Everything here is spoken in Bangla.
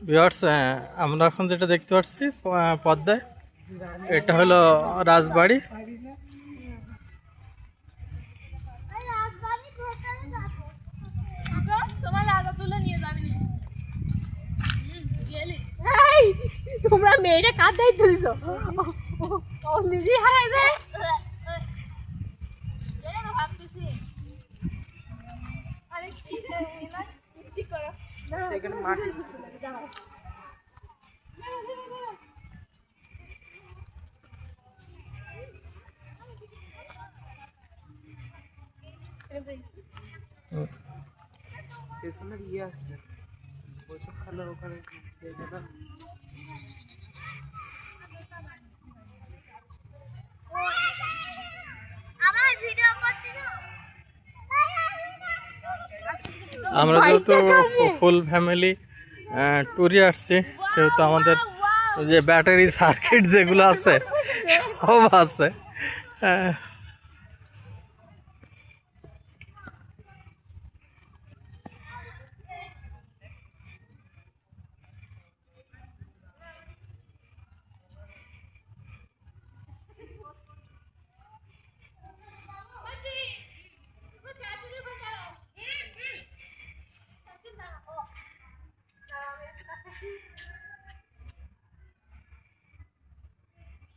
ভিউয়ার্স, আমরা এখন যেটা দেখতে পাচ্ছি পদ্মায়, এটা হলো রাজবাড়ি। তোমরা মেয়েটা কার দায়িত্ব দিছো? ও নিজে হারাই যায়। পেছনের ইয়ে আসছে ওইসব খেলার ওখানে জায়গাটা আমরা যেহেতু ফুল ফ্যামিলি ট্যুরে আসছি, সেহেতু আমাদের যে ব্যাটারি সার্কিট যেগুলো আছে সব আছে।